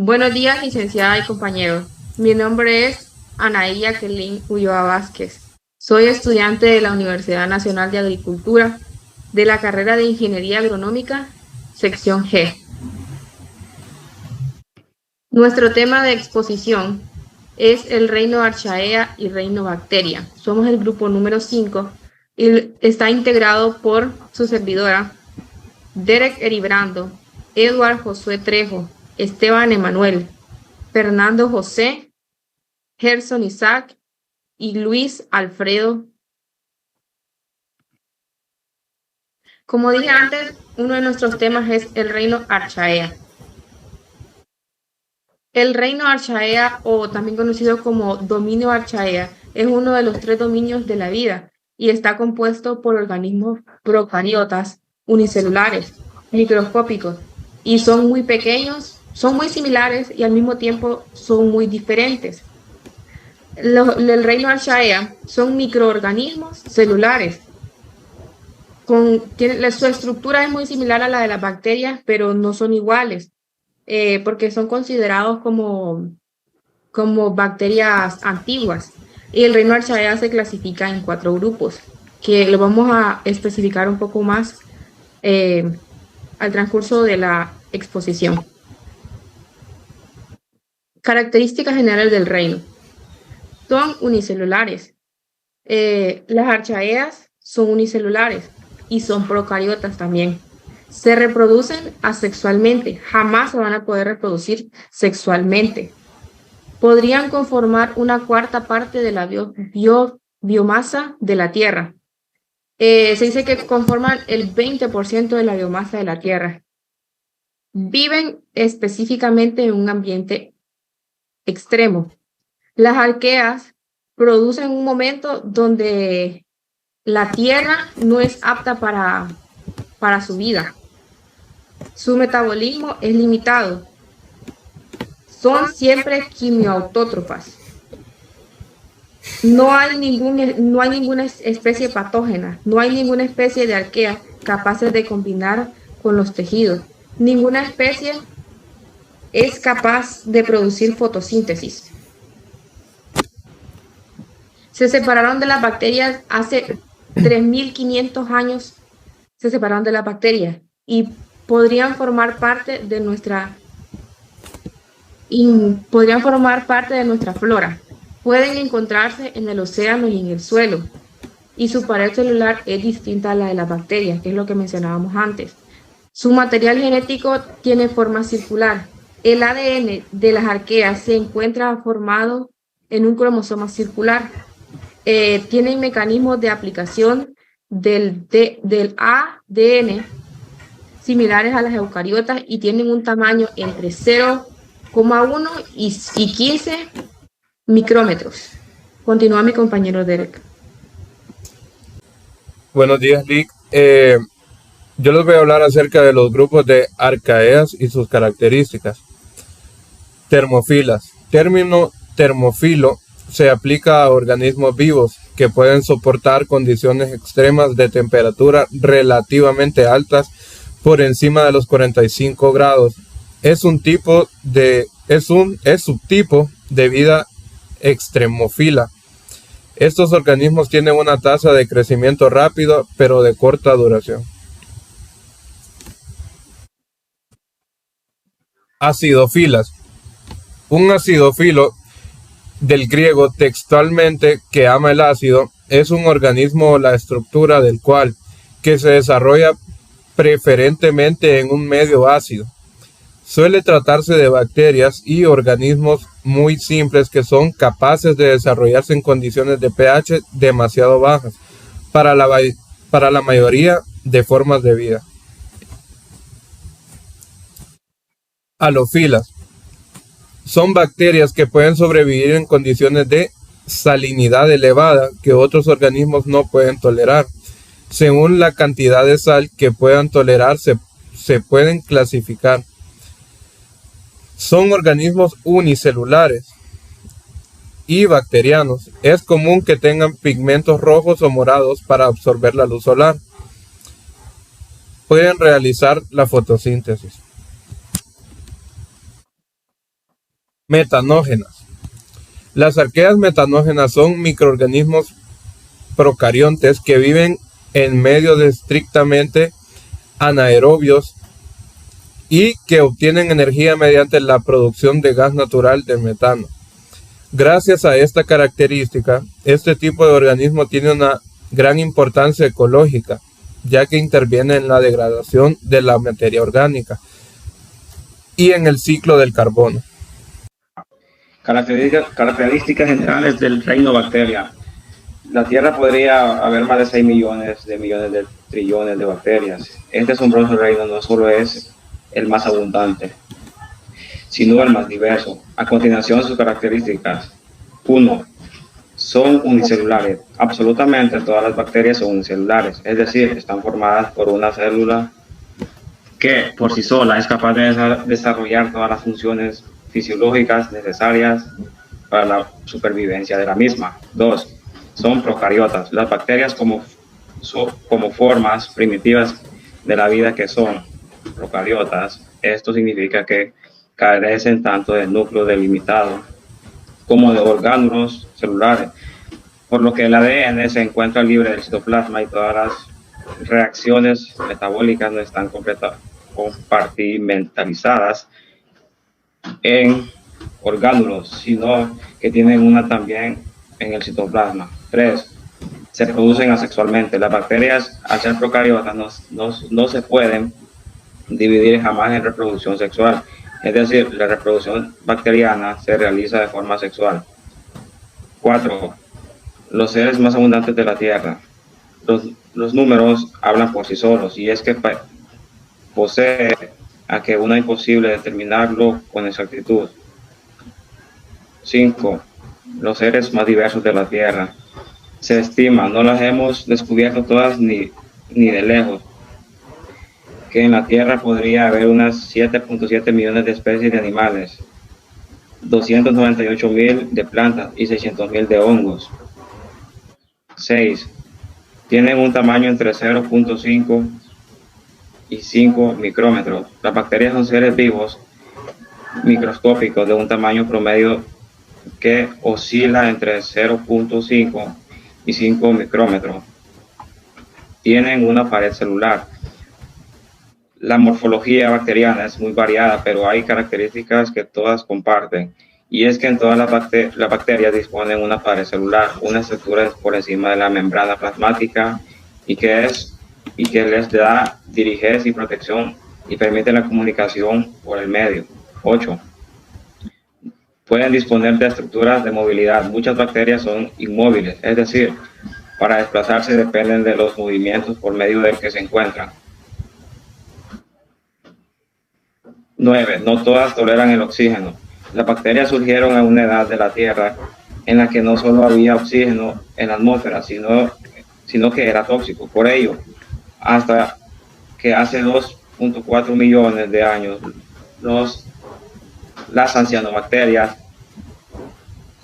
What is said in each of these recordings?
Buenos días, licenciada y compañeros. Mi nombre es Anaí Jacqueline Ulloa Vázquez. Soy estudiante de la Universidad Nacional de Agricultura de la carrera de Ingeniería Agronómica, sección G. Nuestro tema de exposición es el reino Archaea y reino Bacteria. Somos el grupo número 5 y está integrado por su servidora, Derek Eribrando, Edward Josué Trejo, Esteban Emanuel, Fernando José, Gerson Isaac y Luis Alfredo. Como dije antes, uno de nuestros temas es el reino Archaea. El reino Archaea, o también conocido como dominio Archaea, es uno de los 3 dominios de la vida y está compuesto por organismos procariotas unicelulares, microscópicos, y son muy pequeños, son muy similares y al mismo tiempo son muy diferentes. El reino Archaea son microorganismos celulares. Su estructura es muy similar a la de las bacterias, pero no son iguales, porque son considerados como bacterias antiguas. Y el reino Archaea se clasifica en 4 grupos, que lo vamos a especificar un poco más al transcurso de la exposición. Características generales del reino. Son unicelulares. Las archaeas son unicelulares y son procariotas también. Se reproducen asexualmente, jamás se van a poder reproducir sexualmente. Podrían conformar una cuarta parte de la biomasa de la Tierra. Se dice que conforman el 20% de la biomasa de la Tierra. Viven específicamente en un ambiente extremo. Las arqueas producen un momento donde la Tierra no es apta para su vida. Su metabolismo es limitado. Son siempre quimioautótrofas. No hay ninguna especie patógena, no hay ninguna especie de arquea capaces de combinar con los tejidos. Ninguna especie es capaz de producir fotosíntesis. Se separaron de las bacterias hace 3.500 años, se separaron de las bacterias y podrían formar parte de nuestra flora. Pueden encontrarse en el océano y en el suelo, y su pared celular es distinta a la de las bacterias, que es lo que mencionábamos antes. Su material genético tiene forma circular. El ADN de las arqueas se encuentra formado en un cromosoma circular. Tienen mecanismos de aplicación del ADN similares a las eucariotas y tienen un tamaño entre 0,1 y 15 micrómetros. Continúa mi compañero Derek. Buenos días, Lick. Yo les voy a hablar acerca de los grupos de arcaeas y sus características. Termofilas. Término termófilo se aplica a organismos vivos que pueden soportar condiciones extremas de temperatura relativamente altas por encima de los 45 grados. Es subtipo de vida extremófila. Estos organismos tienen una tasa de crecimiento rápido, pero de corta duración. Acidofilas. Un acidófilo, del griego textualmente que ama el ácido, es un organismo o la estructura del cual que se desarrolla preferentemente en un medio ácido. Suele tratarse de bacterias y organismos muy simples que son capaces de desarrollarse en condiciones de pH demasiado bajas para la mayoría de formas de vida. Halofilas. Son bacterias que pueden sobrevivir en condiciones de salinidad elevada que otros organismos no pueden tolerar. Según la cantidad de sal que puedan tolerar, se pueden clasificar. Son organismos unicelulares y bacterianos. Es común que tengan pigmentos rojos o morados para absorber la luz solar. Pueden realizar la fotosíntesis. Metanógenas. Las arqueas metanógenas son microorganismos procariontes que viven en medios estrictamente anaerobios y que obtienen energía mediante la producción de gas natural de metano. Gracias a esta característica, este tipo de organismo tiene una gran importancia ecológica, ya que interviene en la degradación de la materia orgánica y en el ciclo del carbono. Características generales del reino bacteria. La Tierra podría haber más de 6 millones de trillones de bacterias. Este asombroso reino no solo es el más abundante, sino el más diverso. A continuación, sus características. 1. Son unicelulares. Absolutamente todas las bacterias son unicelulares, es decir, están formadas por una célula que por sí sola es capaz de desarrollar todas las funciones fisiológicas necesarias para la supervivencia de la misma. 2. Son procariotas. Las bacterias como formas primitivas de la vida que son procariotas. Esto significa que carecen tanto del núcleo delimitado como de orgánulos celulares, por lo que el ADN se encuentra libre del citoplasma y todas las reacciones metabólicas no están compartimentalizadas en orgánulos, sino que tienen una también en el citoplasma. 3. Se reproducen asexualmente. Las bacterias, al ser procariotas, no se pueden dividir jamás en reproducción sexual. Es decir, la reproducción bacteriana se realiza de forma sexual. 4. Los seres más abundantes de la Tierra. Los números hablan por sí solos, y es que posee a que una imposible determinarlo con exactitud. 5. Los seres más diversos de la Tierra. Se estima, no las hemos descubierto todas ni de lejos, que en la Tierra podría haber unas 7.7 millones de especies de animales, 298.000 de plantas y 600.000 de hongos. 6. Tienen un tamaño entre 0.5 y 5 micrómetros. Las bacterias son seres vivos microscópicos de un tamaño promedio que oscila entre 0.5 y 5 micrómetros. Tienen una pared celular. La morfología bacteriana es muy variada, pero hay características que todas comparten, y es que en todas las bacterias disponen una pared celular, una estructura por encima de la membrana plasmática y que les da rigidez y protección y permite la comunicación por el medio. 8. Pueden disponer de estructuras de movilidad. Muchas bacterias son inmóviles, es decir, para desplazarse dependen de los movimientos por medio del que se encuentran. 9. No todas toleran el oxígeno. Las bacterias surgieron en una edad de la Tierra en la que no solo había oxígeno en la atmósfera, sino que era tóxico. Por ello, hasta que hace 2.4 millones de años, las cianobacterias,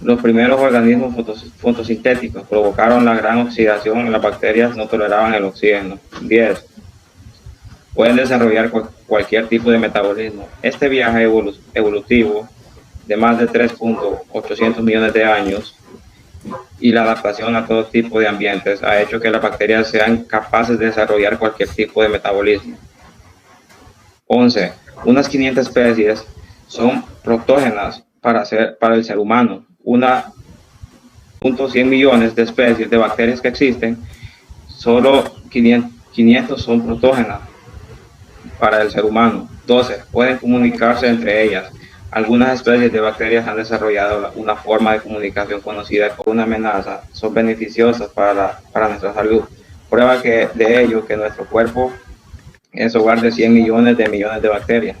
los primeros organismos fotosintéticos, provocaron la gran oxidación. Las bacterias no toleraban el oxígeno. 10. Pueden desarrollar cualquier tipo de metabolismo. Este viaje evolutivo de más de 3.800 millones de años y la adaptación a todo tipo de ambientes ha hecho que las bacterias sean capaces de desarrollar cualquier tipo de metabolismo. 11. Unas 500 especies son protógenas para el ser humano. 1.100 millones de especies de bacterias que existen, solo 500 son protógenas para el ser humano. 12. Pueden comunicarse entre ellas. Algunas especies de bacterias han desarrollado una forma de comunicación conocida como una amenaza. Son beneficiosas para nuestra salud. Prueba de ello que nuestro cuerpo es hogar de 100 millones de bacterias.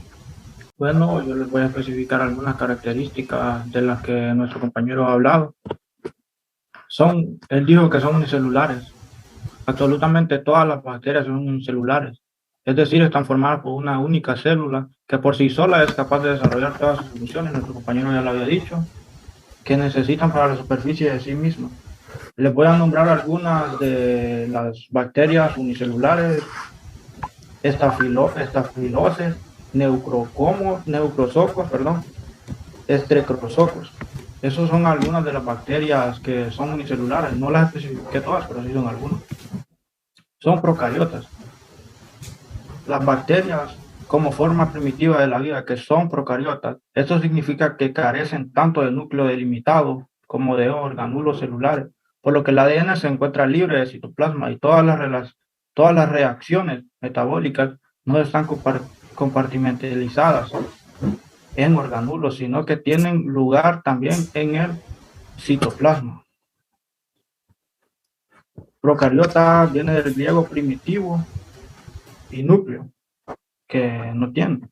Bueno, yo les voy a especificar algunas características de las que nuestro compañero ha hablado. Él dijo que son unicelulares. Absolutamente todas las bacterias son unicelulares. Es decir, están formadas por una única célula que por sí sola es capaz de desarrollar todas sus funciones. Nuestro compañero ya lo había dicho, que necesitan para la superficie de sí misma. Les voy a nombrar algunas de las bacterias unicelulares: estafiloces, neucrococos, Streptococcus. Esas son algunas de las bacterias que son unicelulares. No las especifiqué todas, pero sí son algunas. Son procariotas. Las bacterias como forma primitiva de la vida, que son procariotas, esto significa que carecen tanto de núcleo delimitado como de organulos celulares, por lo que el ADN se encuentra libre de citoplasma y todas las reacciones metabólicas no están compartimentalizadas en organulos, sino que tienen lugar también en el citoplasma. Procariota viene del griego primitivo y núcleo, que no tiene.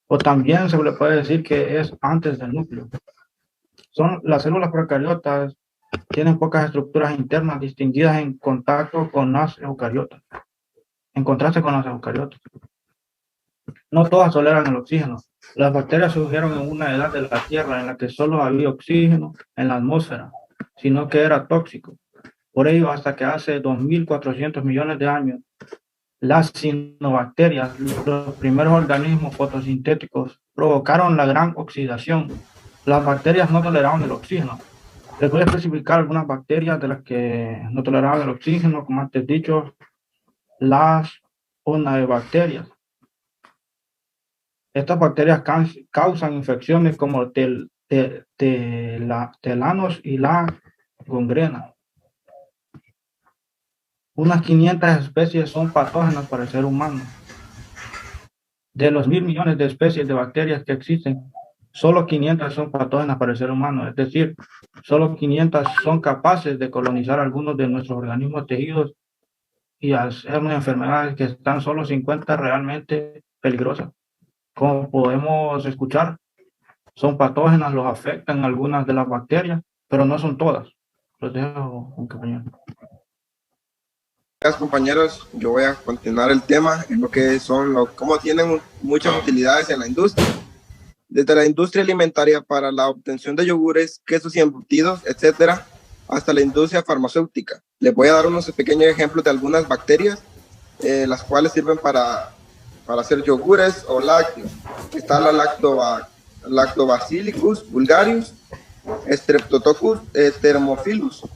O también se le puede decir que es antes del núcleo. Las células procariotas tienen pocas estructuras internas distinguidas en contacto con las eucariotas. En contraste con las eucariotas. No todas toleran el oxígeno. Las bacterias surgieron en una edad de la Tierra en la que solo había oxígeno en la atmósfera, sino que era tóxico. Por ello, hasta que hace 2.400 millones de años, las cianobacterias, los primeros organismos fotosintéticos, provocaron la gran oxidación. Las bacterias no toleraban el oxígeno. Les voy a especificar algunas bacterias de las que no toleraban el oxígeno, como antes dicho, las onabacterias. Estas bacterias causan infecciones como telanos y la gangrena. Unas 500 especies son patógenas para el ser humano. De los 1.000 millones de especies de bacterias que existen, solo 500 son patógenas para el ser humano, es decir, solo 500 son capaces de colonizar algunos de nuestros organismos tejidos y hacernos enfermedades que están solo 50 realmente peligrosas. Como podemos escuchar, son patógenas, los afectan algunas de las bacterias, pero no son todas. Los dejo, compañero. Gracias, compañeros. Yo voy a continuar el tema en lo que son cómo tienen muchas utilidades en la industria. Desde la industria alimentaria para la obtención de yogures, quesos y embutidos, etcétera, hasta la industria farmacéutica. Les voy a dar unos pequeños ejemplos de algunas bacterias, las cuales sirven para hacer yogures o lácteos. Está la Lactobacillus vulgarius, Streptococcus thermophilus,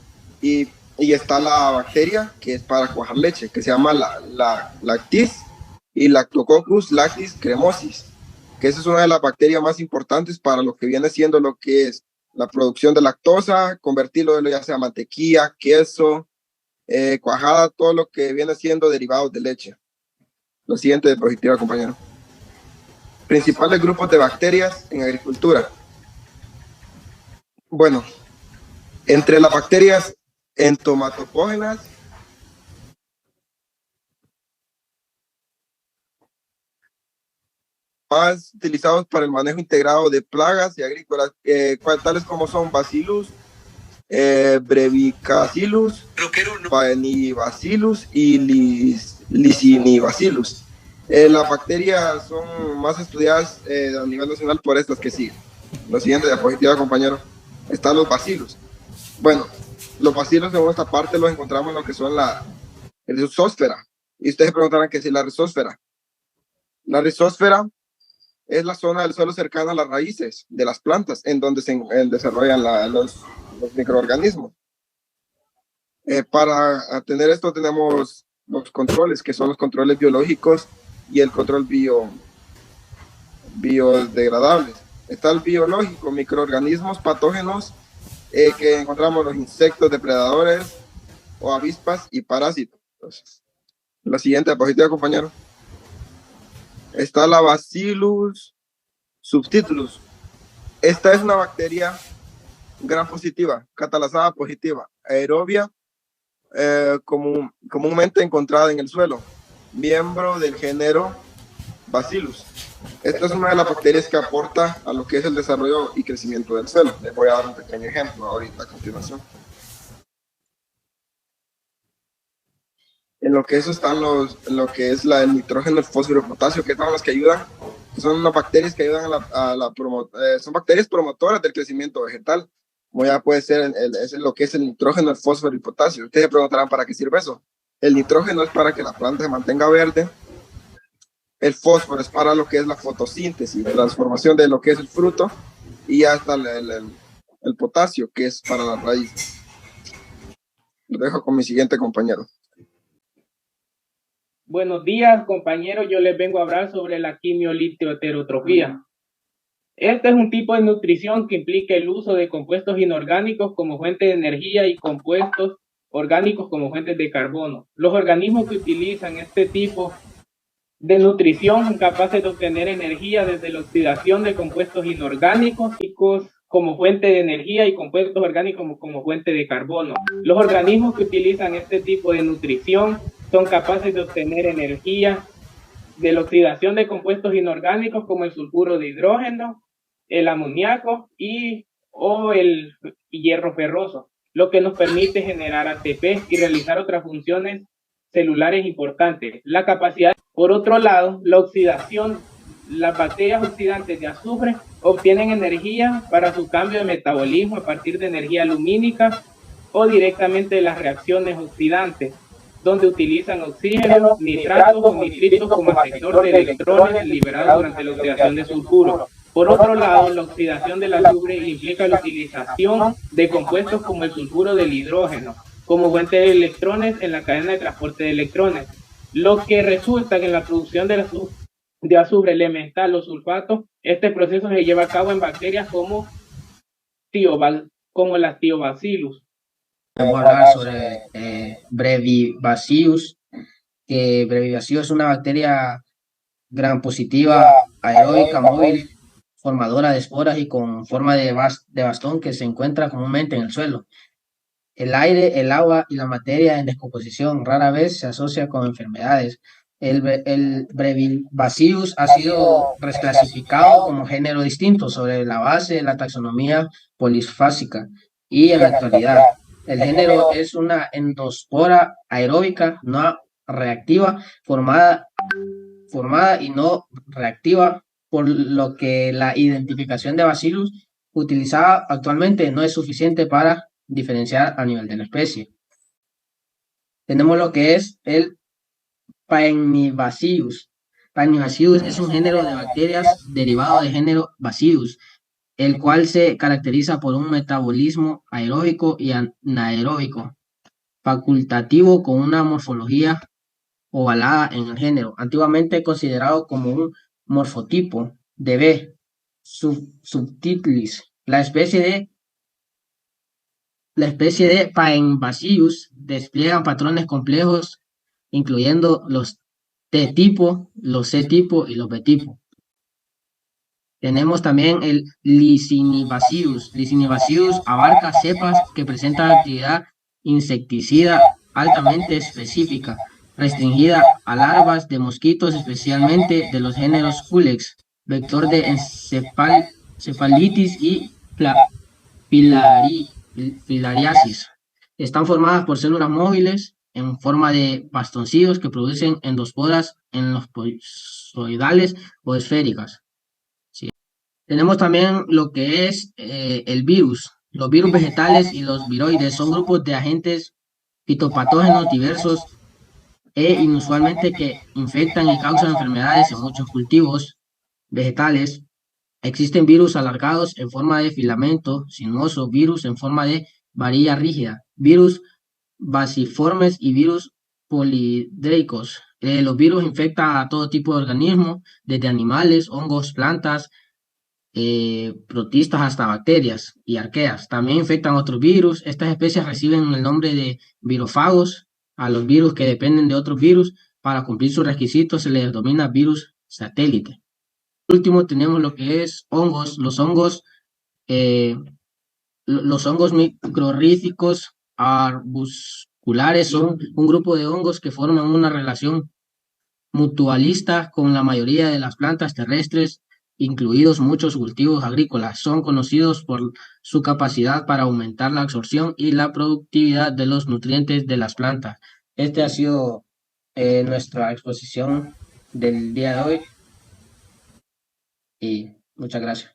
y está la bacteria que es para cuajar leche, que se llama la Lactis y Lactococcus lactis cremosis, que esa es una de las bacterias más importantes para lo que viene siendo lo que es la producción de lactosa, convertirlo de ya sea mantequilla, queso, cuajada, todo lo que viene siendo derivados de leche. Lo siguiente diapositiva, compañero. Principales grupos de bacterias en agricultura. Bueno, entre las bacterias entomatopógenas, más utilizados para el manejo integrado de plagas y agrícolas, tales como son Bacillus, Brevibacillus, Paenibacillus y Licinibacillus. Las bacterias son más estudiadas a nivel nacional por estas que siguen. Lo siguiente diapositiva, compañero. Están los bacillus. Bueno, los bacillus en esta parte los encontramos en lo que son la rizósfera. Y ustedes se preguntarán qué es la rizósfera. La rizósfera es la zona del suelo cercana a las raíces de las plantas en donde se desarrollan los microorganismos. Para tener esto tenemos los controles, que son los controles biológicos y el control biodegradables. Está el biológico, microorganismos patógenos que encontramos los insectos depredadores o avispas y parásitos. Entonces, la siguiente diapositiva, compañero. Está la Bacillus subtilis. Esta es una bacteria gram positiva, catalasada positiva, aerobia, comúnmente encontrada en el suelo, miembro del género Bacillus. Esta es una de las bacterias que aporta a lo que es el desarrollo y crecimiento del suelo. Les voy a dar un pequeño ejemplo ahorita a continuación. En lo que eso están en lo que es el nitrógeno, el fósforo y el potasio, que son las que ayudan, que son unas bacterias que ayudan son bacterias promotoras del crecimiento vegetal, como ya puede ser lo que es el nitrógeno, el fósforo y el potasio. Ustedes se preguntarán para qué sirve eso. El nitrógeno es para que la planta se mantenga verde, El fósforo es para lo que es la fotosíntesis, transformación de lo que es el fruto, y hasta el potasio, que es para la raíz. Lo dejo con mi siguiente compañero. Buenos días, compañeros. Yo les vengo a hablar sobre la quimiolitoheterotropía. Este es un tipo de nutrición que implica el uso de compuestos inorgánicos como fuente de energía y compuestos orgánicos como fuentes de carbono. Los organismos que utilizan este tipo de nutrición son capaces de obtener energía desde la oxidación de compuestos inorgánicos como fuente de energía y compuestos orgánicos como fuente de carbono. Los organismos que utilizan este tipo de nutrición son capaces de obtener energía de la oxidación de compuestos inorgánicos como el sulfuro de hidrógeno, el amoníaco o el hierro ferroso, lo que nos permite generar ATP y realizar otras funciones celulares importantes. La capacidad, por otro lado, la oxidación, las bacterias oxidantes de azufre obtienen energía para su cambio de metabolismo a partir de energía lumínica o directamente de las reacciones oxidantes, donde utilizan oxígeno, nitratos o nitritos como efector de electrones liberados durante la oxidación de sulfuro. Por otro lado, la oxidación del azufre implica la utilización de compuestos como el sulfuro del hidrógeno como fuente de electrones en la cadena de transporte de electrones, lo que resulta que en la producción de azufre elemental o sulfato, este proceso se lleva a cabo en bacterias como las Thiobacillus. Vamos a hablar sobre Brevibacillus, que Brevibacillus es una bacteria gram positiva, aeróbica, móvil, formadora de esporas y con forma de bastón que se encuentra comúnmente en el suelo. El aire, el agua y la materia en descomposición rara vez se asocia con enfermedades. El Brevibacillus ha sido reclasificado como género distinto sobre la base de la taxonomía polifásica y en la actualidad el género es una endospora aeróbica no reactiva formada y no reactiva, por lo que la identificación de Bacillus utilizada actualmente no es suficiente para diferenciar a nivel de la especie. Tenemos lo que es el Paenibacillus. Paenibacillus es un género de bacterias derivado del género Bacillus, el cual se caracteriza por un metabolismo aeróbico y anaeróbico facultativo con una morfología ovalada en el género, antiguamente considerado como un morfotipo de B. subtilis. La especie de Paenibacillus despliega patrones complejos, incluyendo los T-tipo, los C-tipo y los B-tipo. Tenemos también el Licinibacillus. Licinibacillus abarca cepas que presentan actividad insecticida altamente específica, restringida a larvas de mosquitos, especialmente de los géneros Culex, vector de encefalitis y filariasis. Están formadas por células móviles en forma de bastoncillos que producen endosporas en los pozoidales o esféricas. Sí. Tenemos también lo que es el virus. Los virus vegetales y los viroides son grupos de agentes fitopatógenos diversos e inusualmente que infectan y causan enfermedades en muchos cultivos vegetales. Existen virus alargados en forma de filamento sinuoso, virus en forma de varilla rígida, virus basiformes y virus polidreicos. Los virus infectan a todo tipo de organismos, desde animales, hongos, plantas, protistas hasta bacterias y arqueas. También infectan otros virus. Estas especies reciben el nombre de virófagos a los virus que dependen de otros virus. Para cumplir sus requisitos se les denomina virus satélite. Por último tenemos lo que es hongos. Los hongos microrríficos arbusculares son un grupo de hongos que forman una relación mutualista con la mayoría de las plantas terrestres, incluidos muchos cultivos agrícolas. Son conocidos por su capacidad para aumentar la absorción y la productividad de los nutrientes de las plantas. Este ha sido nuestra exposición del día de hoy y muchas gracias.